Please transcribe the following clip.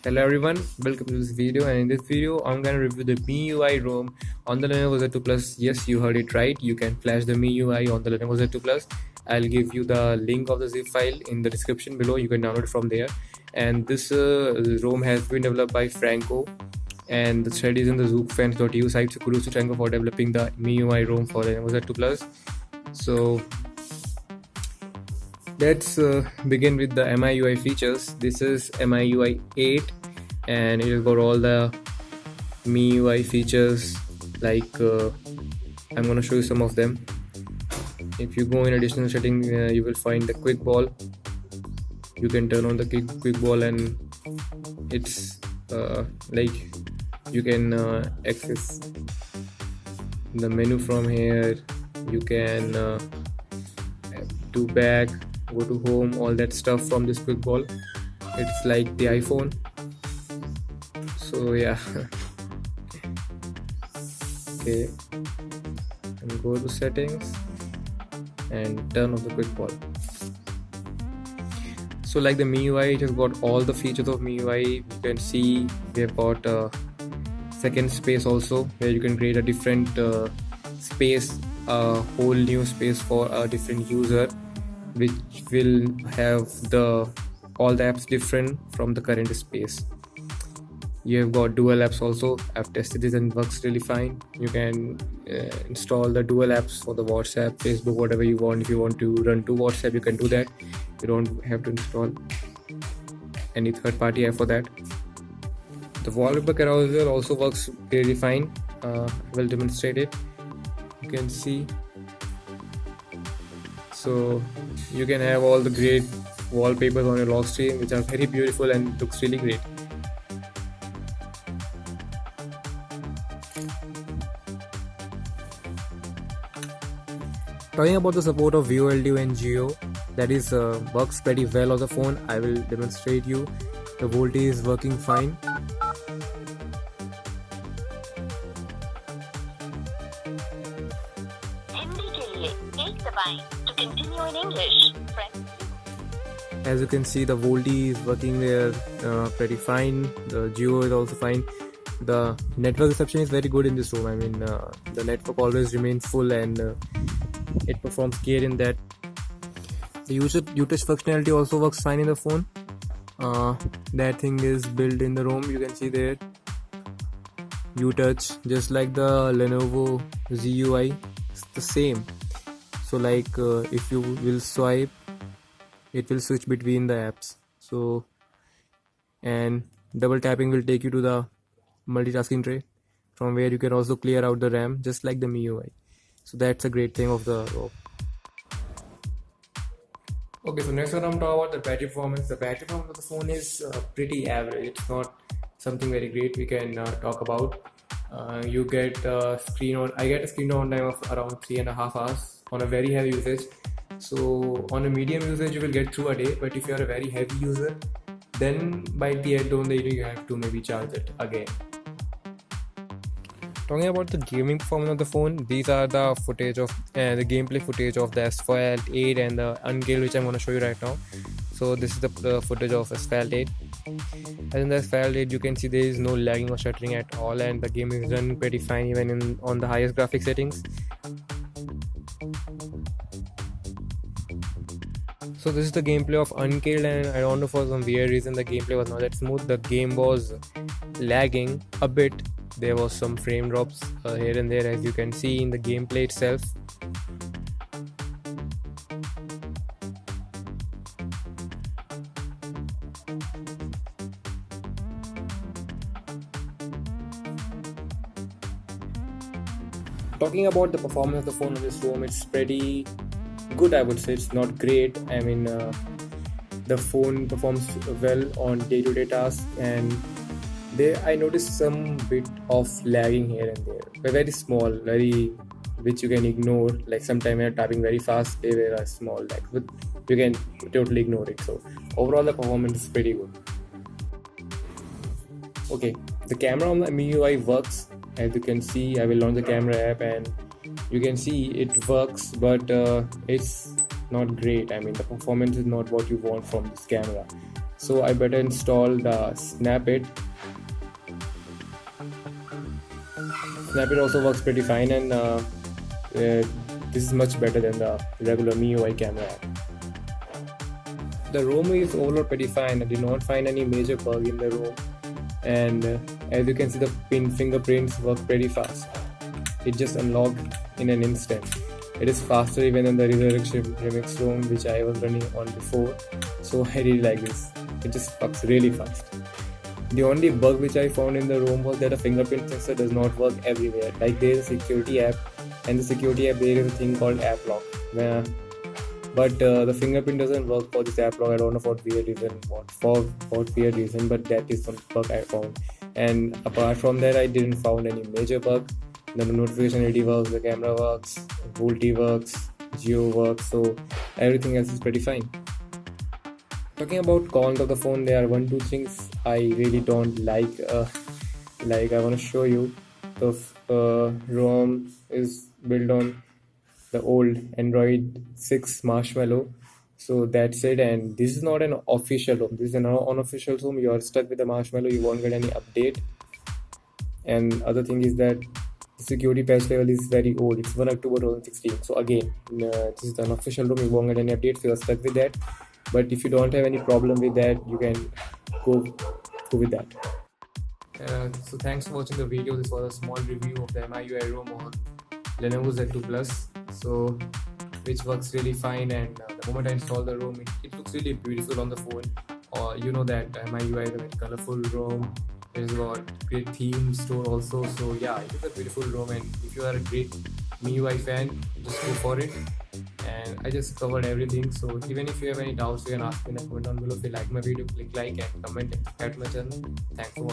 Hello everyone, welcome to this video, and in this video I'm gonna review the MIUI ROM on the Lenovo Z2 Plus. Yes, you heard it right, you can flash the MIUI on the Lenovo Z2 Plus. I'll give you the link of the zip file in the description below. You can download it from there. And this ROM has been developed by Franco, and the thread is in the zookfans.eu site. So kudos to Franco for developing the MIUI ROM for Lenovo Z2 Plus. So let's begin with the MIUI features. This is MIUI 8 and it has got all the MIUI features like I'm going to show you some of them. If you go in additional setting, you will find the quick ball. You can turn on the quick ball and it's like you can access the menu from here. You can do back, go to home, all that stuff from this quick ball. It's like the iPhone. So yeah. Okay, and go to settings and turn off the quick ball. So like the MIUI, it has got all the features of MIUI. You can see we have got second space also, where you can create a different space, a whole new space for a different user, which will have all the apps different from the current space. You have got dual apps also. I've tested this and it works really fine. You can install the dual apps for the WhatsApp, Facebook, whatever you want. If you want to run to WhatsApp, you can do that. You don't have to install any third-party app for that. The wallpaper carousel also works really fine. I will demonstrate it. You can see. So you can have all the great wallpapers on your lock screen, which are very beautiful and looks really great. Talking about the support of VoLTE and Jio, that is works pretty well on the phone. I will demonstrate you. The voltage is working fine. To continue in English, as you can see, the voltage is working there pretty fine. The Jio is also fine. The network reception is very good in this room. I mean, the network always remains full and it performs care in that. The UTouch functionality also works fine in the phone. That thing is built in the ROM. You can see there UTouch, just like the Lenovo ZUI, it's the same. So like if you will swipe, it will switch between the apps. So, and double tapping will take you to the multitasking tray, from where you can also clear out the RAM, just like the MIUI. So that's a great thing of the ROM. Okay, so next one I'm talking about the battery performance. The battery performance of the phone is pretty average. It's not something very great we can talk about. You get I get a screen on time of around 3.5 hours on a very heavy usage. So on a medium usage you will get through a day, but if you are a very heavy user, then by the end of the day you have to maybe charge it again. Talking about the gaming performance of the phone, these are the footage of the gameplay footage of the Asphalt 8 and the Uncaled, which I'm going to show you right now. So this is the footage of Asphalt 8. As in the Asphalt 8, you can see there is no lagging or stuttering at all, and the game is run pretty fine even on the highest graphic settings. So this is the gameplay of Uncaled, and I don't know, for some weird reason the gameplay was not that smooth. The game was lagging a bit. There was some frame drops here and there, as you can see in the gameplay itself. Talking about the performance of the phone on this ROM, it's pretty good, I would say. It's not great. I mean, the phone performs well on day-to-day tasks, and I noticed some bit of lagging here and there, but very small, which you can ignore. Like sometimes you're tapping very fast, they were small lags, but you can totally ignore it. So overall the performance is pretty good. Okay, the camera on the MIUI works. As you can see, I will launch the camera app and you can see it works, but it's not great. I mean, the performance is not what you want from this camera. so I better install the Snapit. Snapit also works pretty fine, and this is much better than the regular MIUI camera app. The ROM is overall pretty fine. I did not find any major bug in the ROM, and as you can see, the fingerprints work pretty fast. It just unlocked in an instant. It is faster even than the Resurrection Remix ROM which I was running on before, so I really like this. It just works really fast. The only bug which I found in the ROM was that the fingerprint sensor does not work everywhere. Like there is a security app, and the security app there is a thing called app lock. But the fingerprint doesn't work for this app lock. I don't know for what weird reason, but that is some bug I found. And apart from that, I didn't found any major bug. The notification LED works, the camera works, VoLTE works, Geo works, so everything else is pretty fine. Talking about cons of the phone, there are 1-2 things I really don't like. Like I want to show you, the ROM is built on the old Android 6 Marshmallow, so that's it. And this is not an official ROM. This is an unofficial ROM. You are stuck with the Marshmallow. You won't get any update. And other thing is that the security patch level is very old. It's 1 October 2016. So again, this is the unofficial ROM. You won't get any updates. So you are stuck with that. But if you don't have any problem with that, you can go with that. So thanks for watching the video. This was a small review of the MIUI ROM on Lenovo Z2 Plus, so which works really fine. And the moment I install the ROM, it looks really beautiful on the phone. You know that MIUI is a very colorful ROM. It's got great theme store also. So yeah, it is a beautiful ROM, and if you are a great MIUI fan, just go for it. And I just covered everything, so even if you have any doubts, you can ask me in a comment down below. If you like my video, click like and comment and subscribe to my channel. Thanks for watching.